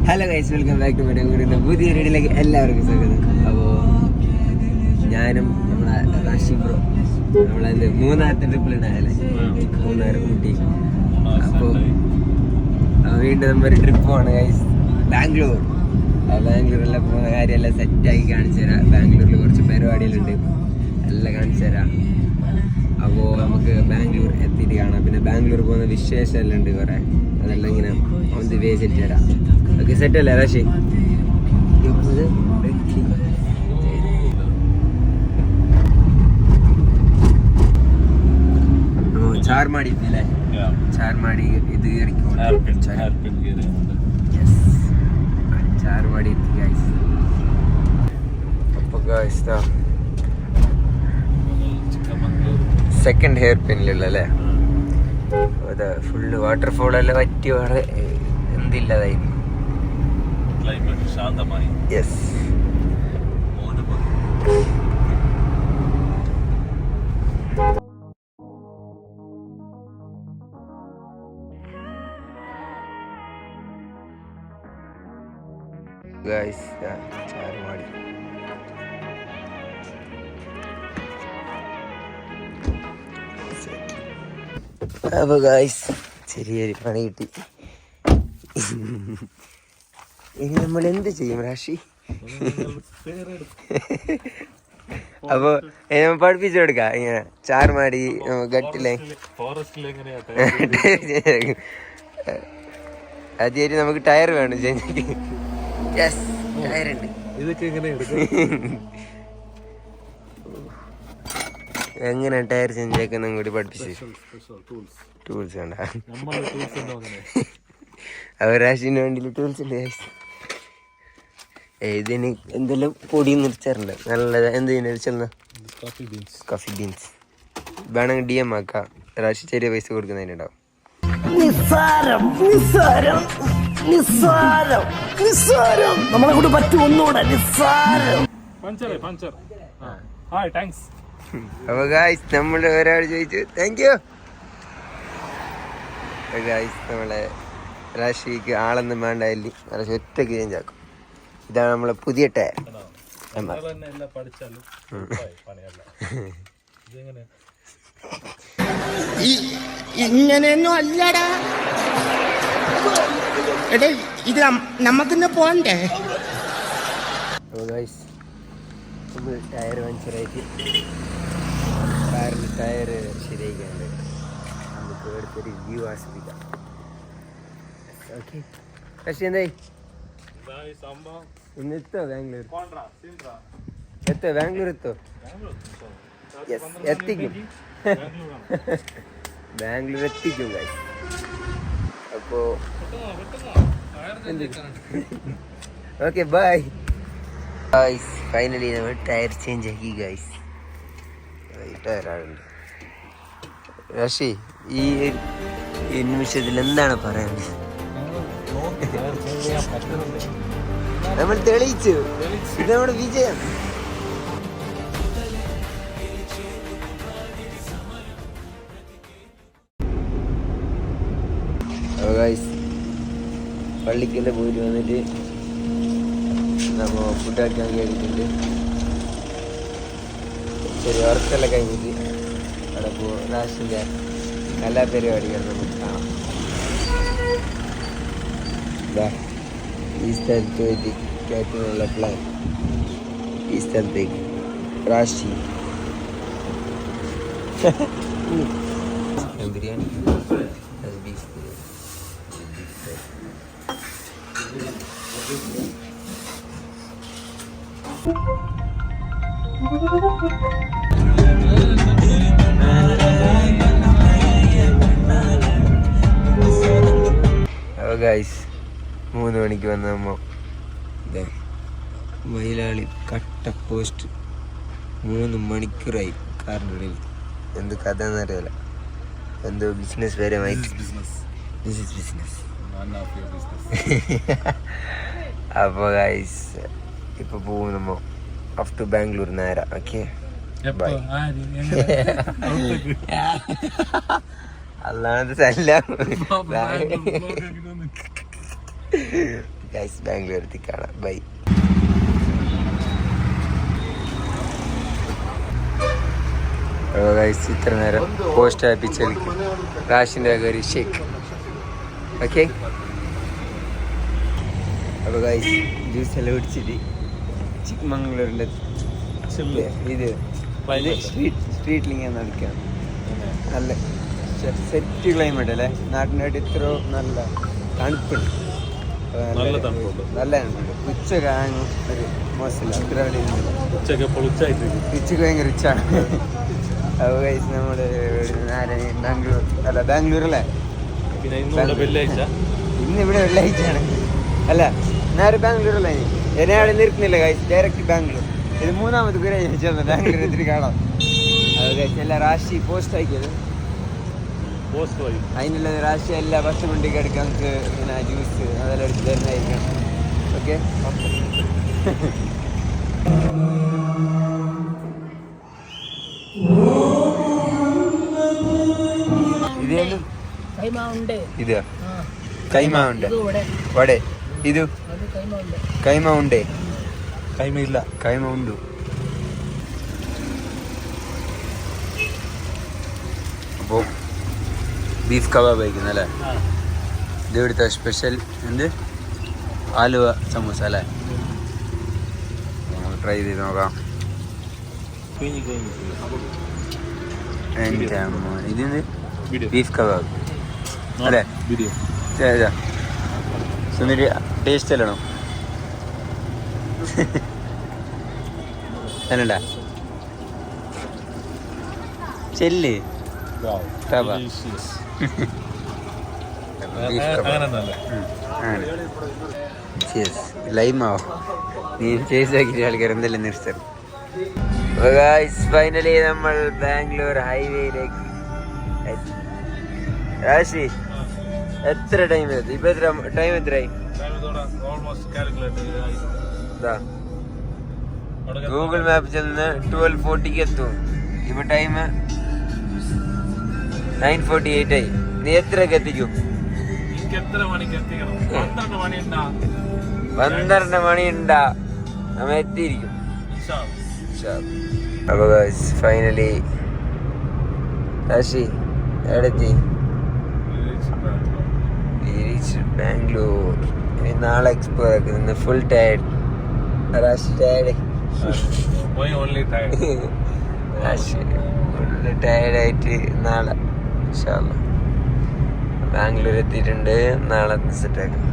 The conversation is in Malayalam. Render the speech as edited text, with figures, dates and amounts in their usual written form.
Hello guys, welcome back to my പുതിയ വീഡിയോയിലേക്ക് എല്ലാവർക്കും സ്വാഗതം. അപ്പോൾ ഞാനും നമ്മളെ റാഷി ബ്രോ നമ്മളത് മൂന്നാമത്തെ ട്രിപ്പിൾ ഇടാല്ലേ, മൂന്നാറ് ഊട്ടി. അപ്പോൾ വീണ്ടും നമ്മൊരു ട്രിപ്പ് പോവാണ് ഗൈസ്, ബാംഗ്ലൂർ. ബാംഗ്ലൂരിലെ പോകുന്ന കാര്യമെല്ലാം സെറ്റാക്കി കാണിച്ചു തരാം. ബാംഗ്ലൂരിൽ കുറച്ച് പരിപാടികളുണ്ട്, എല്ലാം കാണിച്ചു തരാം. അപ്പോൾ നമുക്ക് ബാംഗ്ലൂർ എത്തിയിട്ട് കാണാം. പിന്നെ ബാംഗ്ലൂർ പോകുന്ന വിശേഷമെല്ലാം ഉണ്ട് കുറേ, അതെല്ലാം ഇങ്ങനെ ഓൺ ദി വേ സെറ്റ് തരാം. ഓക്കെ, സെറ്റ് അല്ലേ റാഷി? ചാർമാടി അല്ലേ? ചാർമാടി ഇത് ചാർമാടി എത്തി ഗൈസ്. അപ്പോൾ ഗൈസ് സെക്കൻഡ് ഹെയർ പിന്നിലുള്ളല്ലേ, അത് ഫുള്ള് വാട്ടർഫോൾ എല്ലാം പറ്റി വേറെ എന്തില്ലതായി. Yes, guys ചാർമാടി. അപ്പൊ ഗൈസ് ചെറിയൊരു പണി കിട്ടി. ഇനി നമ്മൾ എന്ത് ചെയ്യും റാഷി? അപ്പൊ നമ്മൾ പഠിപ്പിച്ചു കൊടുക്കാം ഇങ്ങനെ ചാർമാടി ഗട്ടിലെ ആദ്യമായിട്ട് നമുക്ക് ടയർ വേണം ചേഞ്ച്. യെസ്, ടയറുണ്ട്. എങ്ങനെ ടയർ ചേഞ്ച് ആക്കുന്ന കൂടി പഠിപ്പിച്ചു. ടൂൾസ് വേണ്ട, അവരാശിന് വേണ്ടി ടൂൾസ് ഉണ്ട്. ഇതിന് എന്തെല്ലാം പൊടി നിറച്ചാറുണ്ട് നല്ല. എന്ത് നിറച്ചെന്ന കോഫി ബീൻസ് വേണമെങ്കിൽ DM ആക്കാം. രാശി ചെറിയ പൈസ കൊടുക്കുന്നതിനുണ്ടാവും. നമ്മളെ കൊണ്ട് പറ്റും ഒന്നുകൂടെ നിസ്സാരം. അപ്പൊ ഗായ്സ് നമ്മള് ഒരാൾ ചോദിച്ചു താങ്ക് യു. ഗായ്സ് നമ്മളെ രാശിക്ക് ആളൊന്നും വേണ്ടായില്ലേ, രാശി ഒറ്റക്ക് ചേഞ്ച് ആക്കും. ഇതാണ് നമ്മളെ പുതിയ ടയർ. ഇങ്ങനെയൊന്നും അല്ലടാ, എടേ ഇത് നമുക്കിന്ന് പോണ്ടേ. ടയർ പഞ്ചറായിട്ട് കാറിൻ്റെ ടയർ ശരിയാക്കാണ്ട് നമുക്ക് ഇവിടുത്തെ ഒരു വ്യൂ ആസ്വദിക്കാം. ഓക്കെ, പക്ഷേ എന്തായി ഇന്ന് എത്തോ ബാംഗ്ലൂർ? എത്തോ ബാംഗ്ലൂർ? എത്തോ? യെസ്, എത്തിക്കും. ബാംഗ്ലൂർ എത്തിക്കും ഗൈസ്. അപ്പോ ഓക്കെ ബൈ ഗൈസ്. ഫൈനലി നമ്മൾ ടയർ ചേഞ്ച് ആക്കി ഗൈസ്. ടയറാണ് രാശി. ഈ നിമിഷത്തിൽ എന്താണ് പറയാനുള്ളത്? നമ്മൾ തെളിയിച്ചു, ഇത് നമ്മുടെ വിജയം. പള്ളിക്കെല്ലാം പോയിട്ട് വന്നിട്ട് നമ്മൾ ഫുഡ് കഴിക്കാൻ കഴിഞ്ഞിട്ടുണ്ട്. ചെറിയ വർക്കെല്ലാം കഴിഞ്ഞിട്ട് അവിടെ പോകും. റാഷിൻ്റെ എല്ലാ പരിപാടികളും നമുക്ക് കാണാം. ഈ സ്ഥലത്ത് പോയിട്ട് കയറ്റാനുള്ള പ്ലാൻ. ഈ സ്ഥലത്തേക്ക് റാഷി ബിരിയാണി, ബീഫ് ഗൈസ് 3 മണിക്ക് വന്ന നമ്മ മയിലാളി കട്ട പോസ്റ്റ് 3 മണിക്കൂറായി കാറിൻ്റെ ഉള്ളിൽ. എന്ത് കഥ എന്നറിയില്ല, എന്തോ ബിസിനസ് പരമായിട്ട്. ബിസിനസ്. അപ്പോൾ ഗൈസ് ഇപ്പോൾ പോകും നമ്മ ഓഫ് ടു ബാംഗ്ലൂർ നേരെ. Okay bye. അല്ലാതെ ഗൈസ് ബാംഗ്ലൂർ എത്തി കാണാം. ബൈ. ഗൈസ് ഇത്ര നേരം പോസ്റ്റ് ആപ്പിച്ച് റാഷിൻ്റെ കയറി ഷേക്ക്. ഓക്കെ, അപ്പോൾ ഗൈസ് ജ്യൂസ് എല്ലാം കുടിച്ചിട്ട് ചിക്കമംഗ്ലൂരിൻ്റെ ഇത് സ്ട്രീറ്റിലിങ്ങനെ നടക്കാം. നല്ല സെറ്റ് ക്ലൈമറ്റ് അല്ലേ, നാട്ടിനായിട്ട് ഇത്ര നല്ല തണുപ്പുണ്ട്. നല്ല തണുപ്പുണ്ട്. ഉച്ച കാണും ഒരു മോശമില്ല, അത്ര അവിടെ ഉച്ചക്ക് ഭയങ്കര റിച്ചാണ്. അപ്പോൾ കഴിച്ച് നമ്മൾ ബാംഗ്ലൂർ അല്ല ബാംഗ്ലൂരല്ലേ, ഇന്ന് ഇവിടെ വെള്ളിയാഴ്ചയാണ് അല്ല, നേരെ ബാംഗ്ലൂരല്ലേ. എന്നെ അവിടെ നിർത്തുന്നില്ല കഴിച്ച്, ഡയറക്റ്റ് ബാംഗ്ലൂർ. ഇത് മൂന്നാമത് കുറെ ചോദിച്ചാൽ ബാംഗ്ലൂർ എത്തിരി കാണാം. അത് കഴിച്ച് എല്ലാം റാശി പോസ്റ്റ് ആക്കിയത് അതിനുള്ള റാശി എല്ലാ ഭക്ഷണം കൊണ്ടേക്ക് എടുക്കാം. നമുക്ക് പിന്നെ ജ്യൂസ് അതെല്ലാം എടുത്ത് തരുന്നതായിരിക്കാം. ഓക്കെ, ഇതേലും ഇത് കൈമ ഉണ്ട്, വട ഇത് കൈമ ഉണ്ടേ, കൈമ ഇല്ല, കൈമ ഉണ്ട്. അപ്പോൾ ബീഫ് കബാബ് കഴിക്കുന്നത് അല്ലേ, ഇത് ഇവിടുത്തെ സ്പെഷ്യൽ എന്ത് ആലുവ സമൂസ അല്ലേ. നമുക്ക് ട്രൈ ചെയ്ത് നോക്കാം. ഇതിന് ബീഫ് കബാബ് അല്ലേ, സുന്ദരി ടേസ്റ്റ് അല്ലണോ അല്ലണ്ട ചെല്ല് ലൈമാവോ നീ ചേസാക്കിയ ആൾക്കാർ എന്തെല്ലാം നിർത്തണം. ഫൈനലി നമ്മൾ ബാംഗ്ലൂർ ഹൈവേയിലേക്ക് എത്തി. രാശി എത്ര ടൈം എത്തി? ഇപ്പൊ എത്ര ടൈം? എത്രയായി? ഗൂഗിൾ മാപ്പ് ചെന്ന് 12:40 എത്തും. ഇപ്പൊ ടൈം 9:48 ആയി. നീ എത്രക്ക് എത്തിക്കും? 12 മണി ഉണ്ടാ നമ്മ എത്തിയിരിക്കും. അപ്പൊ ഫൈനലി രാശി എവിടെത്തി? ബാംഗ്ലൂർ. ഇനി നാളെ എക്സ്പ്ലോർ ആക്കുന്നു. Full tired. രാശി ടയർഡ്, രാശി ഫുൾ ടയർഡായിട്ട് നാളെ ബാംഗ്ലൂർ എത്തിയിട്ടുണ്ട്. നാളെ സെറ്റാക്കാം.